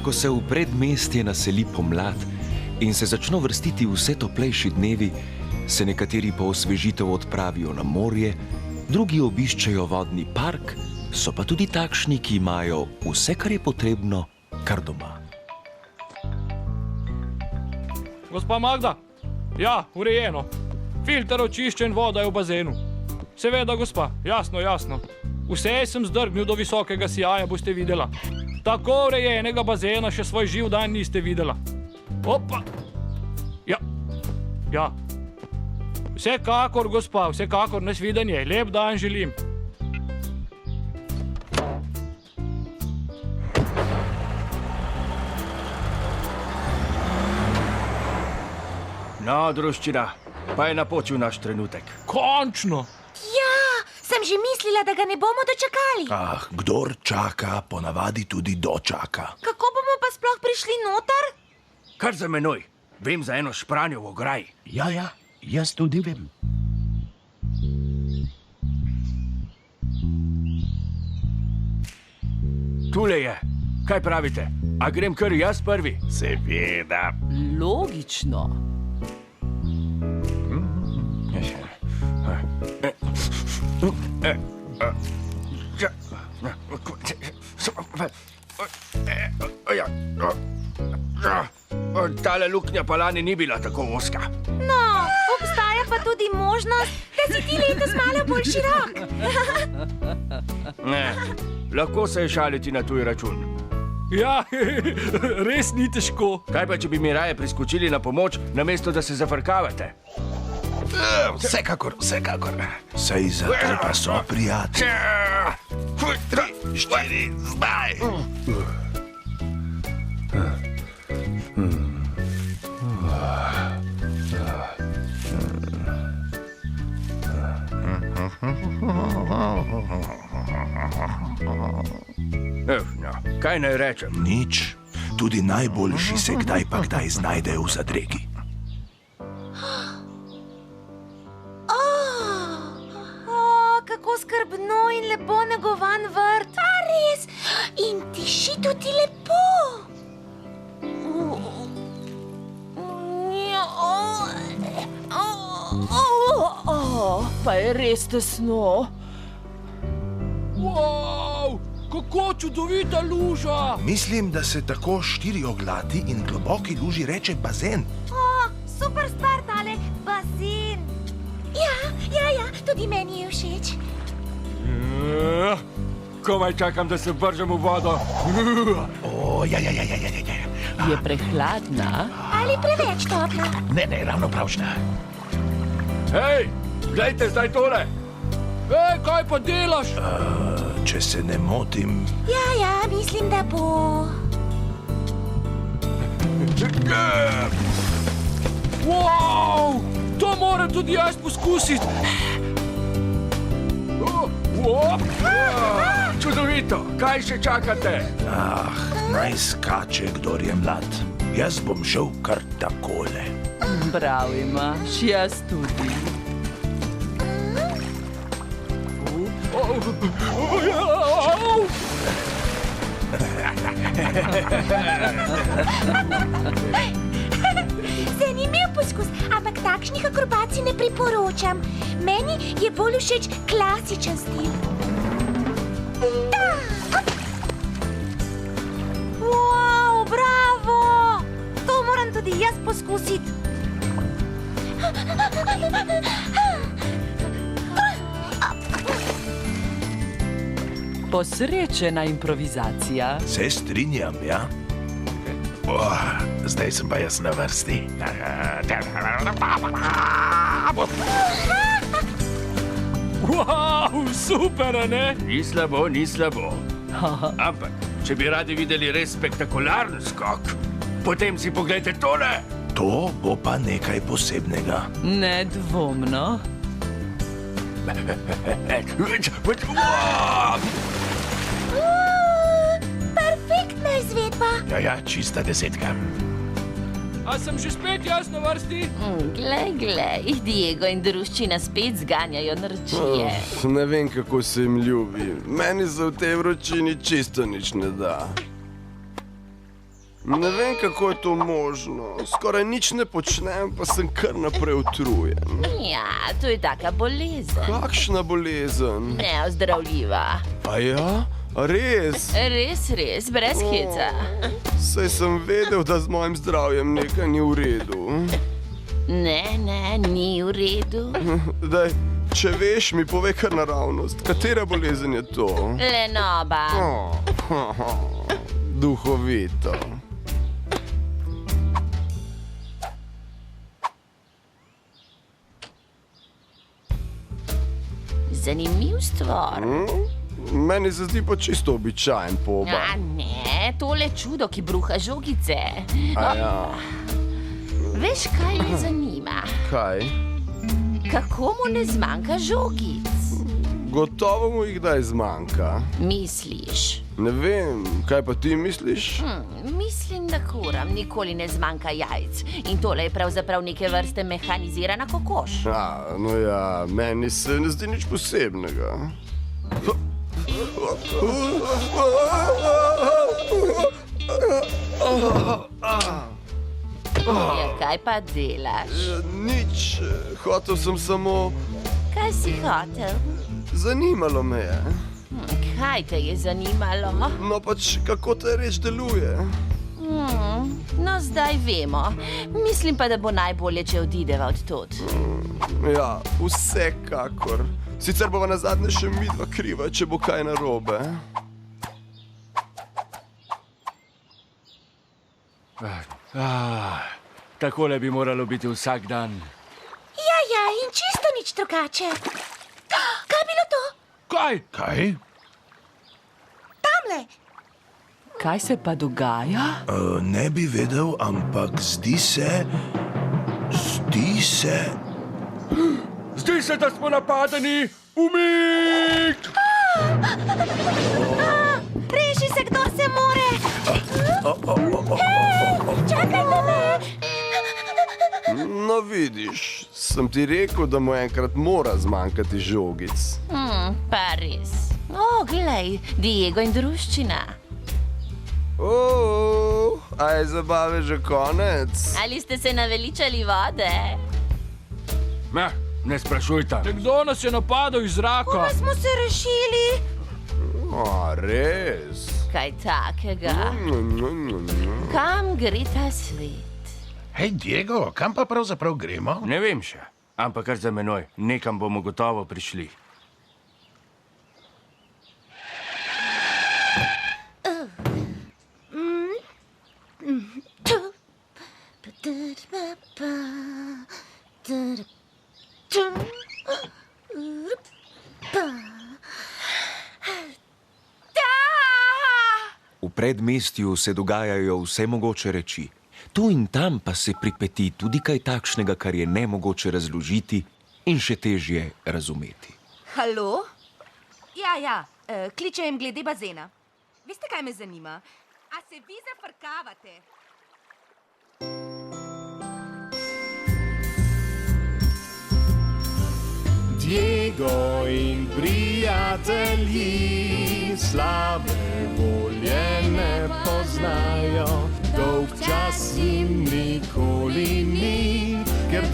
ko se v predmestje naseli pomlad in se začno vrstiti vse toplejši dnevi, se nekateri po osvežitev odpravijo na morje, drugi obiščejo vodni park, so pa tudi takšni, ki imajo vse, kar je potrebno, kar doma. Gospa Magda? Ja, urejeno. Filter očiščen, voda je v bazenu. Seveda, gospa, jasno, jasno. Vse sem zdrgnil do visokega sijaja, boste videla. Tako urejenega bazena še svoj živ dan niste videla. Opa! Ja, ja. Vsekakor, gospa, vsekakor, nasvidenje. Lep dan želim. No, druščina, pa je napočil naš trenutek. Končno! Ja, sem že mislila, da ga ne bomo dočakali. Ah, kdor čaka, ponavadi tudi dočaka. Kako bomo pa sploh prišli noter? Kar za menoj. Vem za eno špranjo v ograji. Ja, jaz tudi vem. Tule je. Kaj pravite? A grem kar jaz prvi? Seveda. Logično. Tale luknja pa lani ni bila tako ozka. No, obstaja pa tudi možnost, da si ti letos malo bolj širok. Ne, lahko se je šaliti na tuj račun. Ja, res ni težko. Kaj pa, če bi mi raje priskočili na pomoč, namesto da se zafrkavate? Vsekakor. Sej zato pa so prijatelji. 3, 4, zdaj. No, kaj naj rečem? Nič. Tudi najboljši se kdaj pa kdaj znajdejo v zadregi. Kako skrbno in lepo negovan vrt. A res? In tiši tudi lepo. Pa je res tesno. Wow, kako čudovita luža! Mislim, da se tako štirioglati in globoki luži reče bazen. Super stvar tale bazen. Ja, tudi meni je všeč. Komaj čakam, da se vržem v vodo. Ja. Je prehladna? Ali preveč topla? Ne, ravno pravšna. Hej, glejte zdaj tole. Ej, kaj pa delaš? Če se ne motim... Ja, mislim, da bo. Wow, to moram tudi jaz poskusiti. Čudovito, kaj še čakate? Naj skače, kdor je mlad. Jaz bom šel kar takole. Prav imaš, jaz tudi. Zanimiv poskus, ampak takšnih akrobacij ne priporočam. Meni je bolj všeč klasičen stil. Wow, bravo! To moram tudi jaz poskusiti. Posrečena improvizacija. Se strinjam, ja? Zdaj sem pa jaz na vrsti. Wow, super, a ne? Ni slabo. Ampak, če bi radi videli res spektakularen skok, potem si pogledajte tole. To bo pa nekaj posebnega. Nedvomno. Perfektna izvedba. Ja, čista desetka. A sem že spet jaz na vrsti? Glej, Diego in druščina spet zganjajo narčije. Ne vem, kako se jim ljubi. Meni se v tej vročini čisto nič ne da. Ne vem, kako je to možno. Skoraj nič ne počnem, pa sem kar naprej utrujen. Ja, to je taka bolezen. Kakšna bolezen? Neozdravljiva. A ja? A res? Res, brez heca. Saj sem vedel, da z mojim zdravjem nekaj ni v redu. Ne, ni v redu. Daj, če veš, mi povej kar naravnost. Katera bolezen je to? Lenoba. Duhovito. Zanimiv stvar. Meni se zdi pa čisto običajen poba. A ne, tole čudo, ki bruha žogice. A ja, Veš, kaj me zanima? kaj? Kako mu ne zmanjka žogic? Gotovo mu jih kdaj zmanjka. Misliš? Ne vem, kaj pa ti misliš? Mislim, da kuram nikoli ne zmanjka jajc. In tole je pravzaprav neke vrste mehanizirana kokoš. No ja, meni se ne zdi nič posebnega. Ja, kaj pa delaš? Nič, hotel sem samo, Kaj si hotel? zanimalo me je. Kaj te je zanimalo? No pač, kako ta reč deluje. No, zdaj vemo. Mislim pa, da bo najbolje, če odideva od tod. Ja, vsekakor. Sicer bova nazadnje še midva kriva, če bo kaj narobe. Takole bi moralo biti vsak dan. Ja, in čisto nič drugače. Kaj je bilo to? Kaj? Kaj? Tamle. Kaj se pa dogaja? Ne bi vedel, ampak zdi se... Zdi se, da smo napadeni! Umik! Reši se, kdo se more. Čakajte me. No vidiš, sem ti rekel, da mu enkrat mora zmanjkati žogic. Pa res. Glej, Diego in druščina. A je zabave že konec? Ali ste se naveličali vode? Ne sprašujta. Nekdo nas je napadel iz zraka. Pa smo se rešili. Res? Kaj takega? Kam gre ta svet? Hej, Diego, kam pa pravzaprav gremo? Ne vem še, ampak kar za menoj. Nekam bomo gotovo prišli. V predmestju se dogajajo vse mogoče reči. Tu in tam pa se pripeti tudi kaj takšnega, kar je nemogoče razložiti in še težje razumeti. Halo? Ja, kličem glede bazena. Veste, kaj me zanima? A se vi zafrkavate? Diego in prijatelji slabe volje ne poznajo, dolg čas jim nikoli ni, ker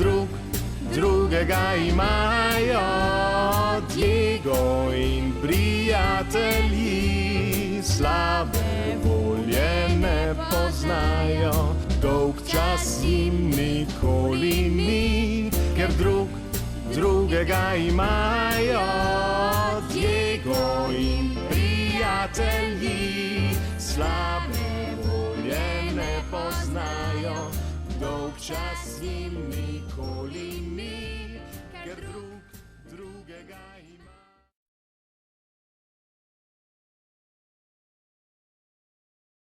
drugega imajo. Diego in prijatelji slabe volje ne poznajo, dolg čas jim nikoli ni, ker drugega imajo. Diego in prijatelji slabe volje ne poznajo, dolg čas jim nikoli ni, ker drugega imajo.